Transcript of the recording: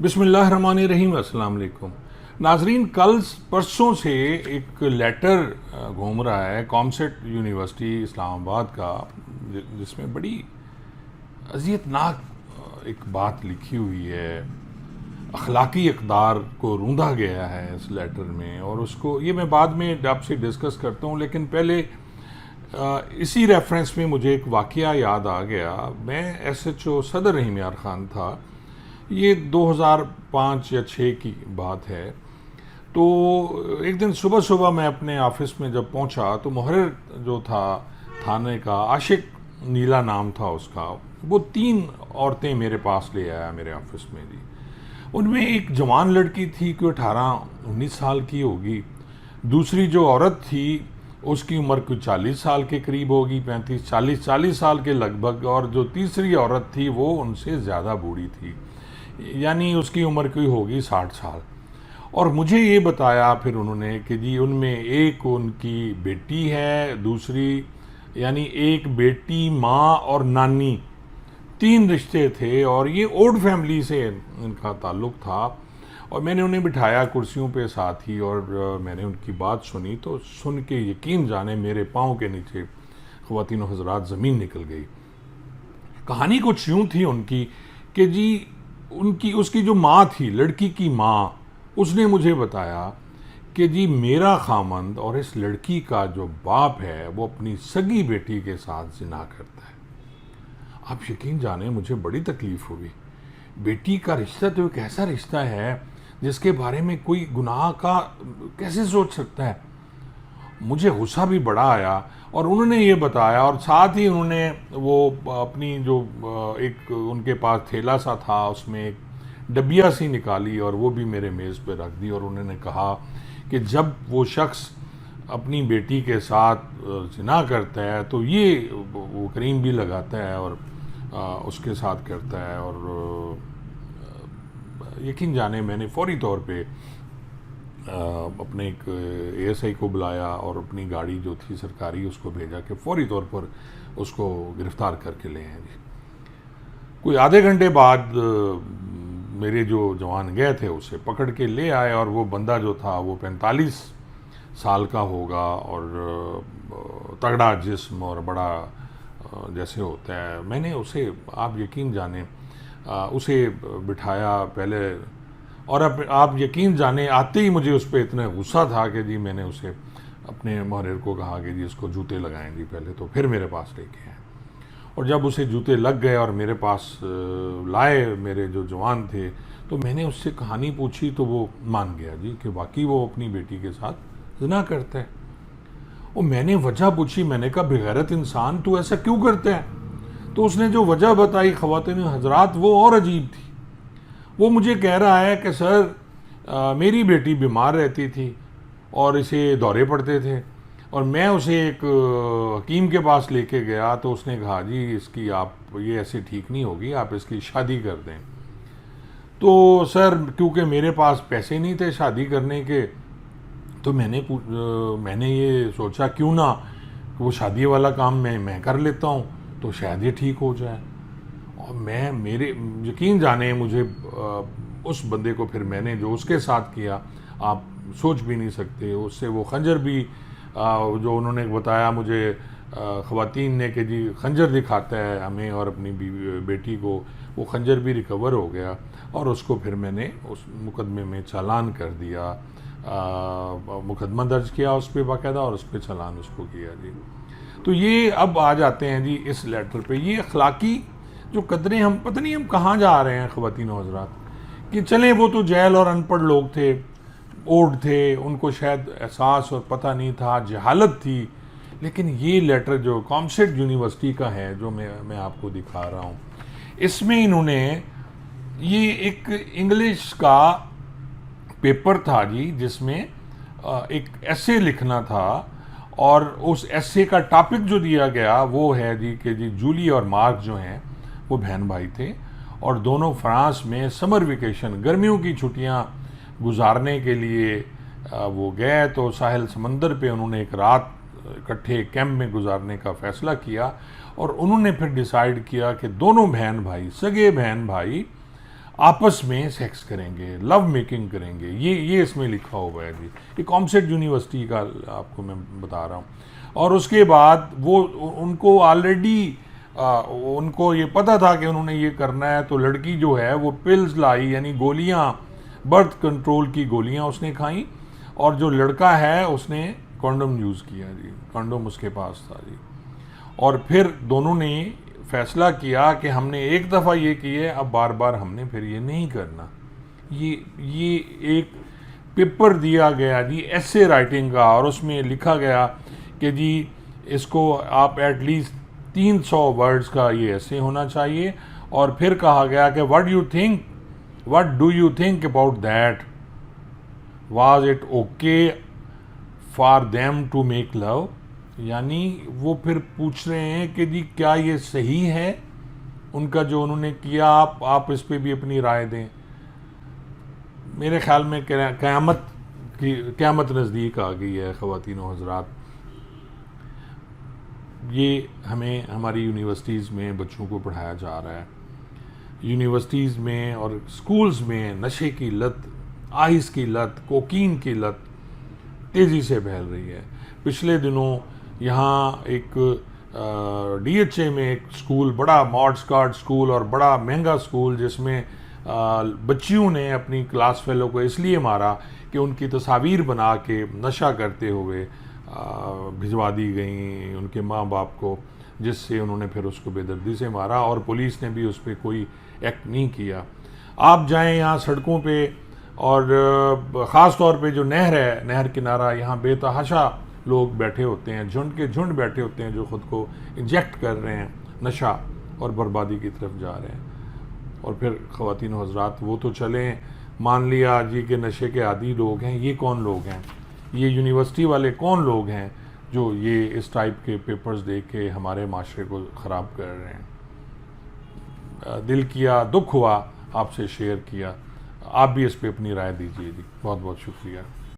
बिस्मिल्लाहिर्रहमानिर्रहीम। अस्सलाम वालेकुम नाजरीन। कल परसों से एक लेटर घूम रहा है कॉमसेट यूनिवर्सिटी इस्लामाबाद का, जिसमें बड़ी अजियतनाक एक बात लिखी हुई है। अखलाकी इक़दार को रूंधा गया है इस लेटर में, और उसको ये मैं बाद में आपसे डिस्कस करता हूँ। लेकिन पहले इसी रेफरेंस में मुझे एक वाक़या याद आ गया। मैं SHO सदर रहीम यार ख़ान था, ये 2005 या 6 की बात है। तो एक दिन सुबह सुबह मैं अपने ऑफिस में जब पहुंचा तो मुहर्रिर जो था थाने का, आशिक नीला नाम था उसका, वो 3 औरतें मेरे पास ले आया मेरे ऑफिस में जी। उनमें एक जवान लड़की थी, कोई 18-19 साल की होगी। दूसरी जो औरत थी उसकी उम्र कुछ 40 साल के करीब होगी, 35-40 साल के लगभग। और जो तीसरी औरत थी वो उनसे ज़्यादा बूढ़ी थी, यानी उसकी उम्र कोई होगी 60 साल। और मुझे ये बताया फिर उन्होंने कि जी उनमें एक उनकी बेटी है, दूसरी यानी एक बेटी, माँ और नानी, 3 रिश्ते थे। और ये ओल्ड फैमिली से इनका ताल्लुक़ था। और मैंने उन्हें बिठाया कुर्सियों पे साथ ही, और मैंने उनकी बात सुनी। तो सुन के यकीन जाने मेरे पाँव के नीचे ख़वातीन हज़रात ज़मीन निकल गई। कहानी कुछ यूँ थी उनकी कि जी उसकी जो माँ थी, लड़की की माँ, उसने मुझे बताया कि जी मेरा खामंद और इस लड़की का जो बाप है वो अपनी सगी बेटी के साथ ज़िना करता है। आप यकीन जाने मुझे बड़ी तकलीफ़ हुई। बेटी का रिश्ता तो एक ऐसा रिश्ता है जिसके बारे में कोई गुनाह का कैसे सोच सकता है। मुझे गुस्सा भी बड़ा आया। और उन्होंने ये बताया, और साथ ही उन्होंने वो अपनी जो एक उनके पास थैला सा था, उसमें एक डबिया सी निकाली और वो भी मेरे मेज़ पे रख दी। और उन्होंने कहा कि जब वो शख्स अपनी बेटी के साथ ज़िना करता है तो ये वो क्रीम भी लगाता है और उसके साथ करता है। और यकीन जाने मैंने फौरी तौर पे अपने एक ASI को बुलाया और अपनी गाड़ी जो थी सरकारी उसको भेजा कि फौरी तौर पर उसको गिरफ़्तार करके ले आए जी। कोई आधे घंटे बाद मेरे जो जवान गए थे उसे पकड़ के ले आए, और वो बंदा जो था वो 45 साल का होगा, और तगड़ा जिस्म और बड़ा जैसे होता है। मैंने उसे, आप यकीन जाने, उसे बिठाया पहले। और अब आप यकीन जाने आते ही मुझे उस पर इतना गुस्सा था कि जी मैंने उसे अपने मुहर्रिर को कहा कि जी इसको जूते लगाएं जी पहले, तो फिर मेरे पास लेके आए। और जब उसे जूते लग गए और मेरे पास लाए मेरे जो जवान थे, तो मैंने उससे कहानी पूछी तो वो मान गया जी कि वाकई वो अपनी बेटी के साथ ज़िना करता है। और मैंने वजह पूछी, मैंने कहा बेगैरत इंसान तू ऐसा क्यों करता है? तो उसने जो वजह बताई ख़वातीन हज़रात वो और अजीब थी। वो मुझे कह रहा है कि सर मेरी बेटी बीमार रहती थी और इसे दौरे पड़ते थे, और मैं उसे एक हकीम के पास लेके गया तो उसने कहा जी इसकी आप ये ऐसे ठीक नहीं होगी, आप इसकी शादी कर दें। तो सर क्योंकि मेरे पास पैसे नहीं थे शादी करने के, तो मैंने ये सोचा क्यों ना वो शादी वाला काम मैं कर लेता हूँ तो शायद ये ठीक हो जाए। और मेरे यकीन जाने मुझे उस बंदे को फिर मैंने जो उसके साथ किया आप सोच भी नहीं सकते। उससे वो खंजर भी जो उन्होंने बताया मुझे ख़वातीन ने कि जी खंजर दिखाता है हमें और अपनी बेटी को, वो खंजर भी रिकवर हो गया। और उसको फिर मैंने उस मुकदमे में चालान कर दिया, मुकदमा दर्ज किया उस पर बाकायदा, और उस पर चालान उसको किया जी। तो ये अब आ जाते हैं जी इस लेटर पे। ये अखलाकी जो कदरें, हम पता नहीं हम कहाँ जा रहे हैं ख़वातीन हज़रात, कि चलें वो तो जहल और अनपढ़ लोग थे, ओल्ड थे, उनको शायद एहसास और पता नहीं था, जहालत थी। लेकिन ये लेटर जो कॉमसेट यूनिवर्सिटी का है जो मैं आपको दिखा रहा हूँ, इसमें इन्होंने ये एक इंग्लिश का पेपर था जी जिसमें एक एसे लिखना था, और उस एसे का टॉपिक जो दिया गया वो है जी कि जी जूली और मार्क जो हैं वो बहन भाई थे, और दोनों फ्रांस में समर वेकेशन, गर्मियों की छुट्टियां गुजारने के लिए वो गए। तो साहिल समंदर पे उन्होंने एक रात इकट्ठे कैंप में गुजारने का फ़ैसला किया, और उन्होंने फिर डिसाइड किया कि दोनों बहन भाई, सगे बहन भाई, आपस में सेक्स करेंगे, लव मेकिंग करेंगे। ये इसमें लिखा हुआ है जी। ये कॉमसेट यूनिवर्सिटी का आपको मैं बता रहा हूँ। और उसके बाद वो उनको ऑलरेडी उनको ये पता था कि उन्होंने ये करना है, तो लड़की जो है वो पिल्स लाई, यानी गोलियाँ, बर्थ कंट्रोल की गोलियाँ उसने खाई, और जो लड़का है उसने कॉन्डोम यूज़ किया जी, कॉन्डोम उसके पास था जी। और फिर दोनों ने फैसला किया कि हमने एक दफ़ा ये किया, अब बार बार हमने फिर ये नहीं करना। ये एक पेपर दिया गया जी ऐसे राइटिंग का, और उसमें लिखा गया कि जी इसको आप एटलीस्ट 300 वर्ड्स का ये ऐसे होना चाहिए। और फिर कहा गया कि what do you think about that, was it okay for them to make love. यानी वो फिर पूछ रहे हैं कि जी क्या ये सही है उनका जो उन्होंने किया, आप इस पे भी अपनी राय दें। मेरे ख्याल में क़यामत नज़दीक आ गई है ख़वातीनो हज़रात। ये हमें हमारी यूनिवर्सिटीज़ में बच्चों को पढ़ाया जा रहा है। यूनिवर्सिटीज़ में और स्कूल्स में नशे की लत, आइस की लत, कोकीन की लत तेज़ी से फैल रही है। पिछले दिनों यहाँ एक DHA में एक स्कूल, बड़ा मॉड स्कार्ड स्कूल और बड़ा महंगा स्कूल, जिसमें बच्चियों ने अपनी क्लास फेलो को इसलिए मारा कि उनकी तस्वीर बना के नशा करते हुए भिजवा दी गई उनके माँ बाप को, जिससे उन्होंने फिर उसको बेदर्दी से मारा, और पुलिस ने भी उस पर कोई एक्ट नहीं किया। आप जाएं यहाँ सड़कों पे, और ख़ास तौर पे जो नहर है, नहर किनारा, यहाँ बेतहाशा लोग बैठे होते हैं, झुंड के झुंड बैठे होते हैं, जो ख़ुद को इंजेक्ट कर रहे हैं नशा और बर्बादी की तरफ जा रहे हैं। और फिर ख़वातीनो हज़रात वो तो चलें, मान लिया जी कि नशे के आदी लोग हैं, ये कौन लोग हैं? ये यूनिवर्सिटी वाले कौन लोग हैं जो ये इस टाइप के पेपर्स दे के हमारे माशरे को ख़राब कर रहे हैं? दिल किया, दुख हुआ, आपसे शेयर किया। आप भी इस पे अपनी राय दीजिए जी। बहुत बहुत शुक्रिया।